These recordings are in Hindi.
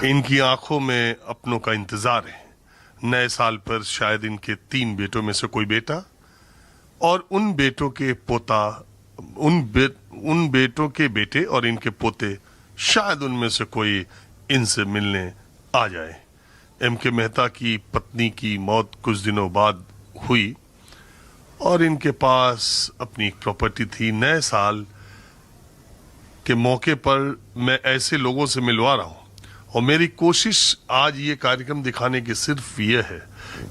इनकी आंखों में अपनों का इंतजार है। नए साल पर शायद इनके 3 बेटों में से कोई बेटा और उन बेटों के पोता, उन बेटों के बेटे और इनके पोते, शायद उनमें से कोई इनसे मिलने आ जाए। एम के मेहता की पत्नी की मौत कुछ दिनों बाद हुई और इनके पास अपनी एक प्रॉपर्टी थी। नए साल के मौके पर मैं ऐसे लोगों से मिलवा रहा हूं और मेरी कोशिश आज ये कार्यक्रम दिखाने की सिर्फ ये है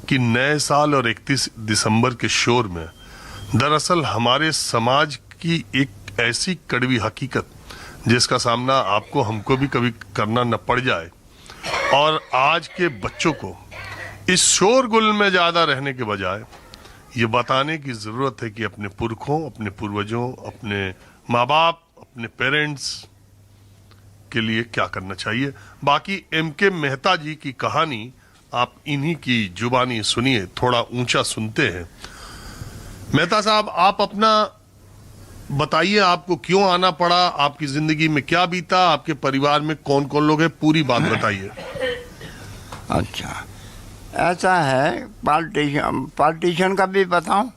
कि नए साल और 31 दिसंबर के शोर में दरअसल हमारे समाज की एक ऐसी कड़वी हकीकत जिसका सामना आपको हमको भी कभी करना न पड़ जाए, और आज के बच्चों को इस शोरगुल में ज्यादा रहने के बजाय ये बताने की जरूरत है कि अपने पुरखों, अपने पूर्वजों, अपने माँ बाप, अपने पेरेंट्स के लिए क्या करना चाहिए। बाकी एम के मेहता जी की कहानी आप इन्हीं की जुबानी सुनिए, थोड़ा ऊंचा सुनते हैं। मेहता साहब, आप अपना बताइए, आपको क्यों आना पड़ा, आपकी जिंदगी में क्या बीता, आपके परिवार में कौन कौन लोग हैं, पूरी बात बताइए। अच्छा, ऐसा है, पार्टीशन का भी बताऊं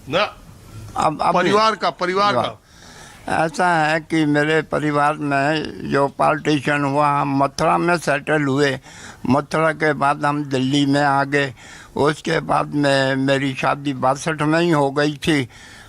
ना? अब परिवार का ऐसा है कि मेरे परिवार में जो पार्टीशन हुआ, हम मथुरा में सेटल हुए। मथुरा के बाद हम दिल्ली में आ गए। उसके बाद में मेरी शादी 62 में ही हो गई थी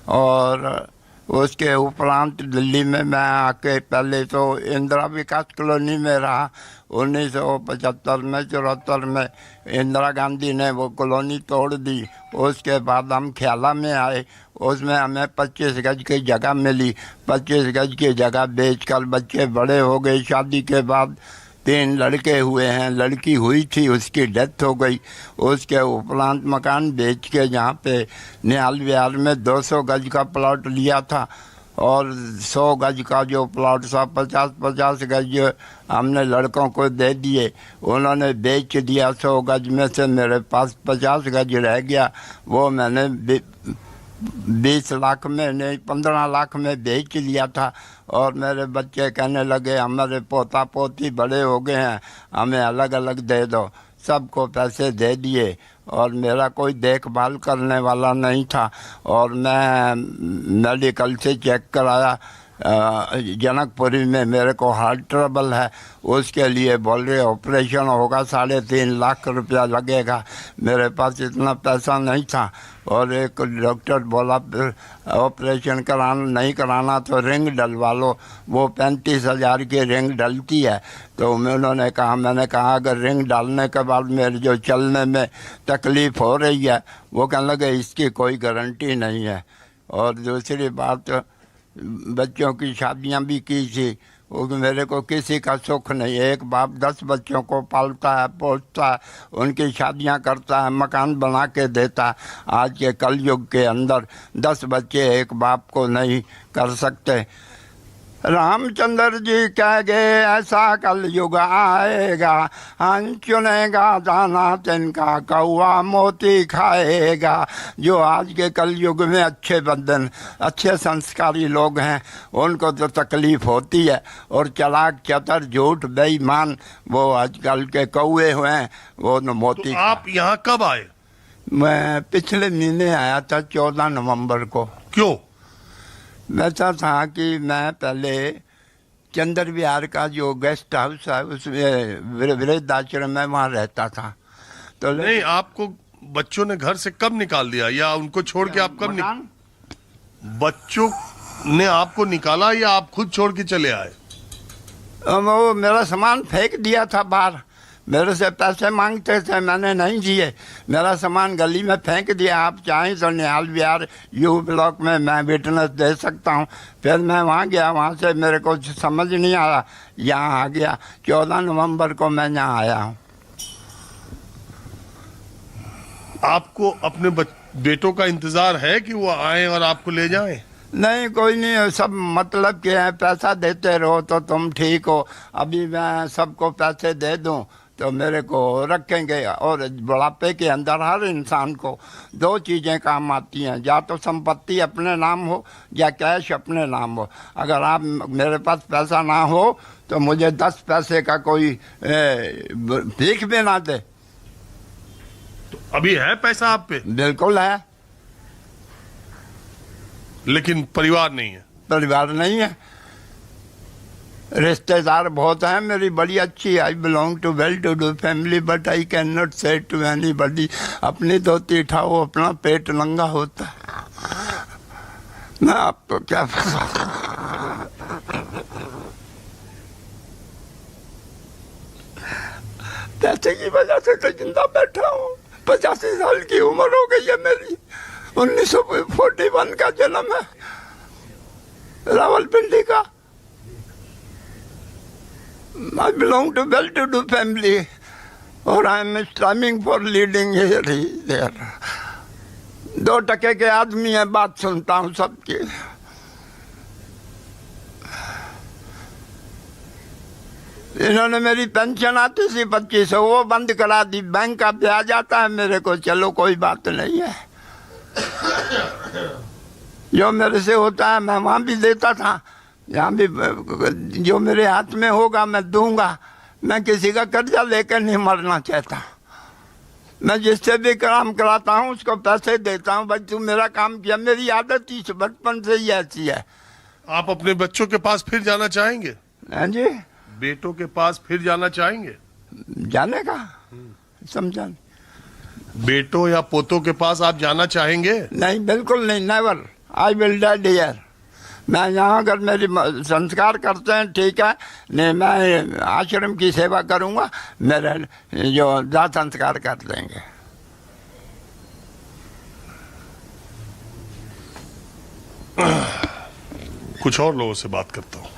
और उसके उपरांत दिल्ली में मैं आके पहले तो इंदिरा विकास कॉलोनी में रहा। 1975 में 74 में इंदिरा गांधी ने वो कॉलोनी तोड़ दी। उसके बाद हम ख्याला में आए, उसमें हमें 25 गज की जगह मिली। 25 गज की जगह बेचकर बच्चे बड़े हो गए। शादी के बाद 3 लड़के हुए हैं, लड़की हुई थी, उसकी डेथ हो गई। उसके उपरांत मकान बेच के जहाँ पे निहाल विहार में 200 गज का प्लॉट लिया था और 100 गज का जो प्लॉट था 50-50 गज हमने लड़कों को दे दिए। उन्होंने बेच दिया। 100 गज में से मेरे पास 50 गज रह गया। वो मैंने 20 लाख में नहीं 15 लाख में बेच लिया था। और मेरे बच्चे कहने लगे हमारे पोता पोती बड़े हो गए हैं, हमें अलग अलग दे दो। सबको पैसे दे दिए और मेरा कोई देखभाल करने वाला नहीं था। और मैं मेडिकल से चेक कराया, जनकपुरी में मेरे को हार्ट ट्रबल है। उसके लिए बोल रहे ऑपरेशन होगा, 3.5 लाख रुपया लगेगा। मेरे पास इतना पैसा नहीं था और एक डॉक्टर बोला ऑपरेशन नहीं कराना तो रिंग डलवा लो। वो 35,000 की रिंग डलती है। तो उन्होंने कहा, मैंने कहा अगर रिंग डालने के बाद मेरे जो चलने में तकलीफ़ हो रही है, वो कहने लगे इसकी कोई गारंटी नहीं है। और दूसरी बात, बच्चों की शादियां भी की थी, वो मेरे को किसी का सुख नहीं। एक बाप 10 बच्चों को पालता है, पोसता है, उनकी शादियां करता है, मकान बना के देता है। आज के कलयुग के अंदर 10 बच्चे एक बाप को नहीं कर सकते। रामचंद्र जी कह गए ऐसा कलयुग आएगा, हंस चुनेगा दाना तिनका कौआ मोती खाएगा। जो आज के कलयुग में अच्छे बंधन, अच्छे संस्कारी लोग हैं, उनको तो तकलीफ़ होती है। और चालाक चतर झूठ बेईमान वो आजकल के कौए हुए हैं, वो न मोती। तो आप यहाँ कब आए? मैं पिछले महीने आया था, 14 नवंबर को। क्यों? वैसा था कि मैं पहले चंद्र विहार का जो गेस्ट हाउस है उसमें वृद्ध आश्रम में वहाँ रहता था। तो नहीं, आपको बच्चों ने घर से कब निकाल दिया या उनको छोड़ के आप कब बच्चों ने आपको निकाला या आप खुद छोड़ के चले आए? वो मेरा सामान फेंक दिया था बाहर। मेरे से पैसे मांगते थे, मैंने नहीं दिए। मेरा सामान गली में फेंक दिया। आप चाहें तो निहाल विहार यू ब्लॉक में मैं विटनेस दे सकता हूँ। फिर मैं वहाँ गया, वहाँ से मेरे को समझ नहीं आया, यहाँ आ गया। 14 नवंबर को मैं यहाँ आया हूँ। आपको अपने बेटों का इंतजार है कि वो आए और आपको ले जाएं? नहीं, कोई नहीं, सब मतलब के हैं, पैसा देते रहो तो तुम ठीक हो। अभी मैं सबको पैसे दे दूं तो मेरे को रखेंगे। और बुढ़ापे के अंदर हर इंसान को 2 चीज़ें काम आती हैं, या तो संपत्ति अपने नाम हो या कैश अपने नाम हो। अगर आप मेरे पास पैसा ना हो तो मुझे 10 पैसे का कोई भीख भी ना दे। तो अभी है पैसा आप पे, बिल्कुल है, लेकिन परिवार नहीं है। परिवार नहीं है, रिश्तेदार बहुत हैं, मेरी बड़ी अच्छी, I belong to well to do family but I can not say to anybody. अपनी धोती उठाओ, अपना पेट नंगा होता है। मैं आपको क्या पैसे की वजह से तो जिंदा बैठा हूँ। 85 साल की उम्र हो गई है मेरी, 1941 का जन्म है, रावलपिंडी का। I belong to well-to-do family, और I am striving for leading here, there. 2 टके के आदमी है, बात सुनता हूँ सबकी। इन्होंने मेरी पेंशन आती थी 2500, वो बंद करा दी। बैंक का ब्याज आता है मेरे को, चलो कोई बात नहीं है, जो मेरे से होता है मैं वहाँ भी देता था, यहाँ भी जो मेरे हाथ में होगा मैं दूंगा। मैं किसी का कर्जा लेकर नहीं मरना चाहता। मैं जिससे भी काम कराता हूँ उसको पैसे देता हूँ, भाई तू मेरा काम किया। मेरी आदत ही बचपन से ही ऐसी है। आप अपने बच्चों के पास फिर जाना चाहेंगे? हाँ जी, बेटों के पास फिर जाना चाहेंगे? जाने का समझा। बेटों या पोतों के पास आप जाना चाहेंगे? नहीं, बिल्कुल नहीं, never. I will dead here. मैं यहाँ अगर मेरी संस्कार करते हैं ठीक है, नहीं मैं आश्रम की सेवा करूँगा, मेरे जो दाह संस्कार कर देंगे। कुछ और लोगों से बात करता हूँ।